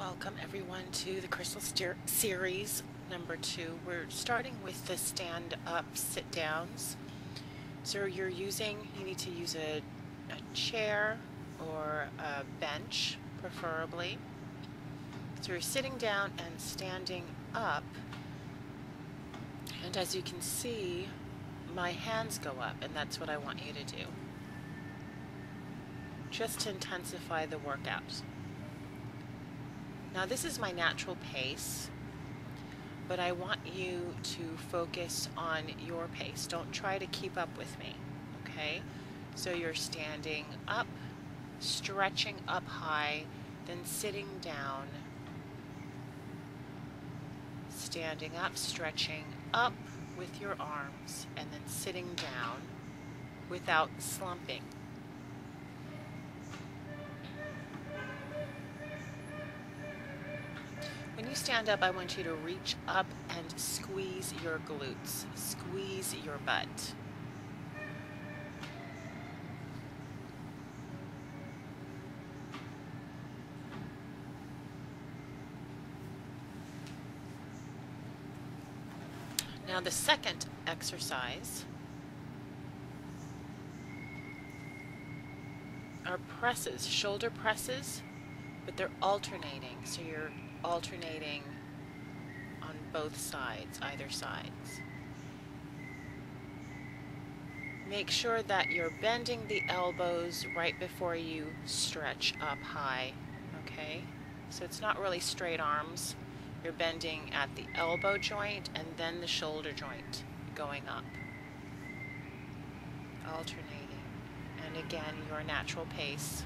Welcome everyone to the Crystal Series number 2. We're starting with the stand up sit downs. So you need to use a chair or a bench preferably. So you're sitting down and standing up, and as you can see, my hands go up, and that's what I want you to do, just to intensify the workout. Now this is my natural pace, but I want you to focus on your pace. Don't try to keep up with me, okay? So you're standing up, stretching up high, then sitting down, standing up, stretching up with your arms, and then sitting down without slumping. When you stand up, I want you to reach up and squeeze your glutes, squeeze your butt. Now the second exercise are presses, shoulder presses, but they're alternating, so you're alternating on both sides, either sides. Make sure that you're bending the elbows right before you stretch up high, okay? So it's not really straight arms. You're bending at the elbow joint and then the shoulder joint going up. Alternating. And again, your natural pace.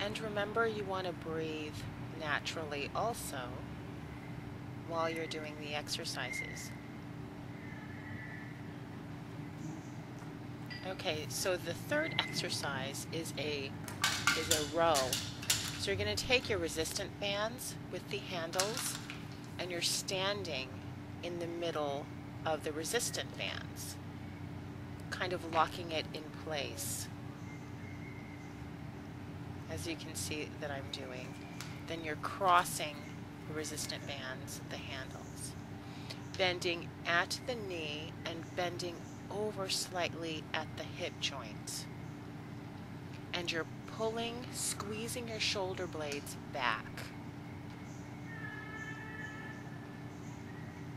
And remember, you want to breathe naturally also while you're doing the exercises. Okay, so the third exercise is a row. So you're going to take your resistant bands with the handles, and you're standing in the middle of the resistant bands, kind of locking it in place, as you can see that I'm doing. Then you're crossing the resistant bands, the handles, bending at the knee and bending over slightly at the hip joint. And you're pulling, squeezing your shoulder blades back.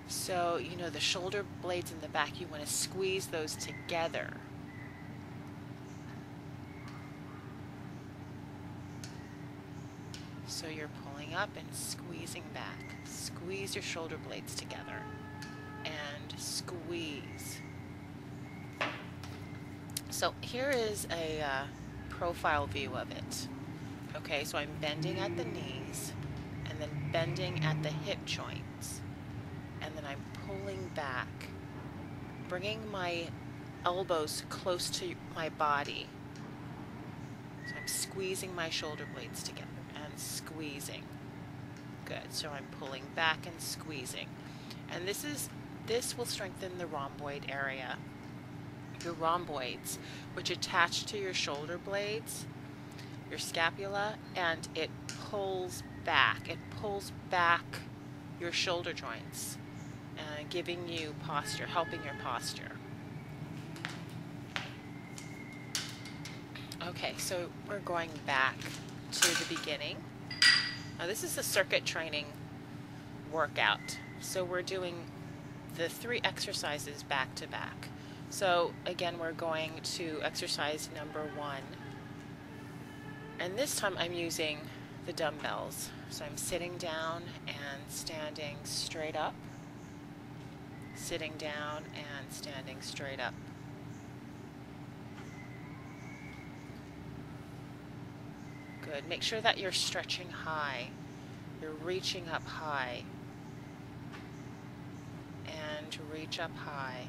So, you know, the shoulder blades in the back, you want to squeeze those together. So you're pulling up and squeezing back. Squeeze your shoulder blades together and squeeze. So here is a profile view of it. Okay, so I'm bending at the knees and then bending at the hip joints, and then I'm pulling back, bringing my elbows close to my body. So I'm squeezing my shoulder blades together and squeezing. Good. So I'm pulling back and squeezing. And this will strengthen the rhomboid area. Your rhomboids, which attach to your shoulder blades, your scapula, and it pulls back. It pulls back your shoulder joints, giving you posture, helping your posture. Okay, so we're going back to the beginning. Now this is a circuit training workout. So we're doing the 3 exercises back to back. So again, we're going to exercise number 1. And this time I'm using the dumbbells. So I'm sitting down and standing straight up. Sitting down and standing straight up. Good. Make sure that you're stretching high. You're reaching up high. And reach up high.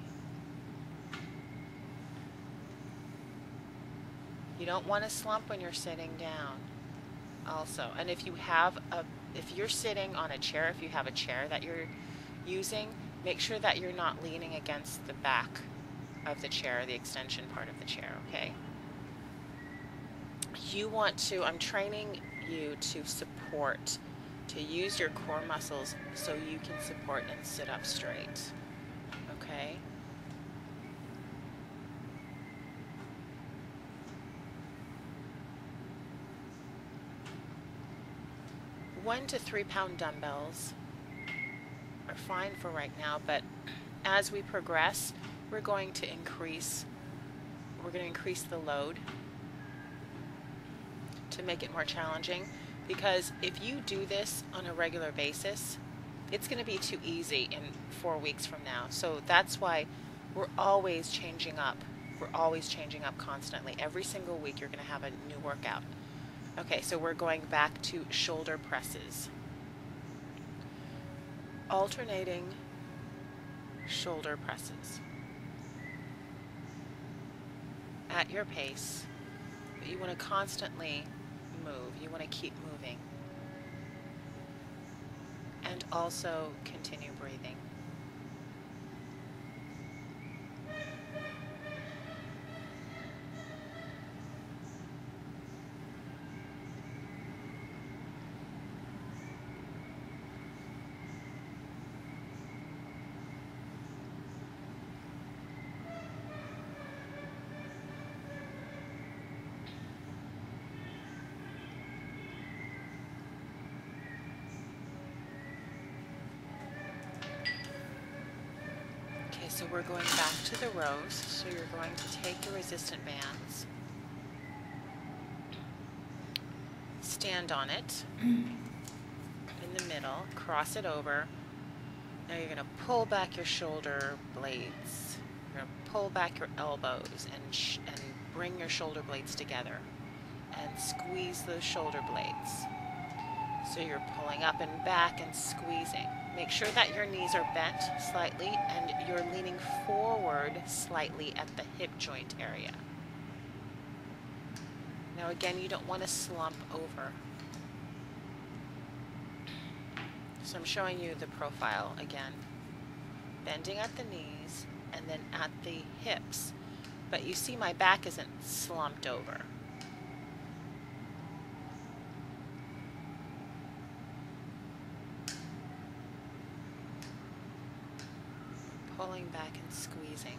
You don't want to slump when you're sitting down also. And if you're sitting on a chair, if you have a chair that you're using, make sure that you're not leaning against the back of the chair, the extension part of the chair, okay? I'm training you to support, to use your core muscles so you can support and sit up straight. Okay? 1 to 3 pound dumbbells are fine for right now, but as we progress, we're going to increase the load to make it more challenging, because if you do this on a regular basis, it's going to be too easy in 4 weeks from now. So that's why we're always changing up. We're always changing up constantly. Every single week you're going to have a new workout. Okay, so we're going back to shoulder presses. Alternating shoulder presses at your pace, but you want to constantly move. You want to keep moving. And also continue breathing. So we're going back to the rows. So you're going to take your resistant bands, stand on it in the middle, cross it over. Now you're going to pull back your shoulder blades. You're going to pull back your elbows and bring your shoulder blades together and squeeze those shoulder blades. So you're pulling up and back and squeezing. Make sure that your knees are bent slightly and you're leaning forward slightly at the hip joint area. Now again, you don't want to slump over. So I'm showing you the profile again. Bending at the knees and then at the hips. But you see my back isn't slumped over. Pulling back and squeezing.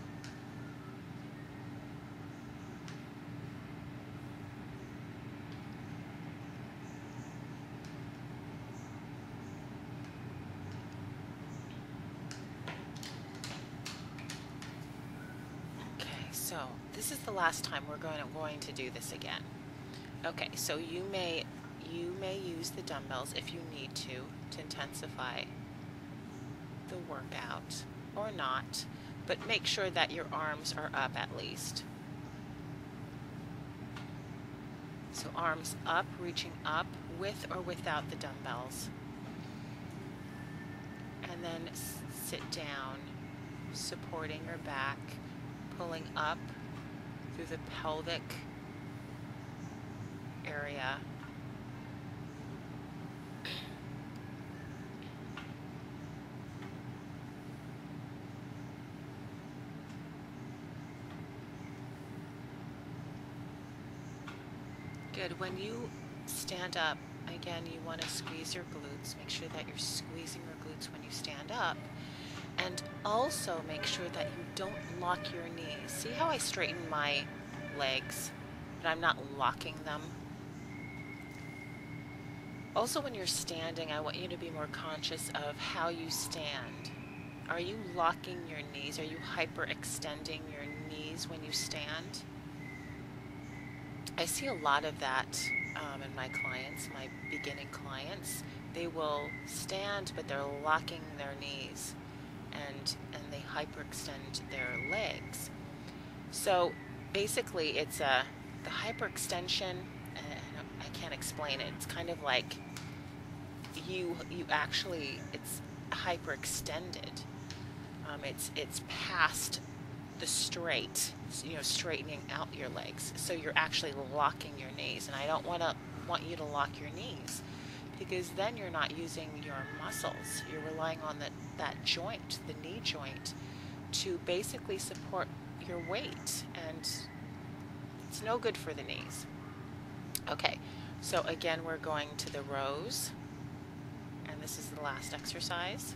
Okay, so this is the last time we're going to do this again. Okay, so you may use the dumbbells if you need to intensify the workout. Or not, but make sure that your arms are up at least. So arms up, reaching up with or without the dumbbells. And then sit down, supporting your back, pulling up through the pelvic area. Good. When you stand up, again, you want to squeeze your glutes. Make sure that you're squeezing your glutes when you stand up. And also make sure that you don't lock your knees. See how I straighten my legs, but I'm not locking them? Also, when you're standing, I want you to be more conscious of how you stand. Are you locking your knees? Are you hyperextending your knees when you stand? I see a lot of that in my clients, my beginning clients. They will stand, but they're locking their knees and they hyperextend their legs. So basically it's the hyperextension, and I can't explain it. It's kind of like you actually, it's hyperextended. It's past the straight, straightening out your legs. So you're actually locking your knees, and I don't want you to lock your knees, because then you're not using your muscles. You're relying on that joint, the knee joint, to basically support your weight, and it's no good for the knees. Okay, so again, we're going to the rows, and this is the last exercise.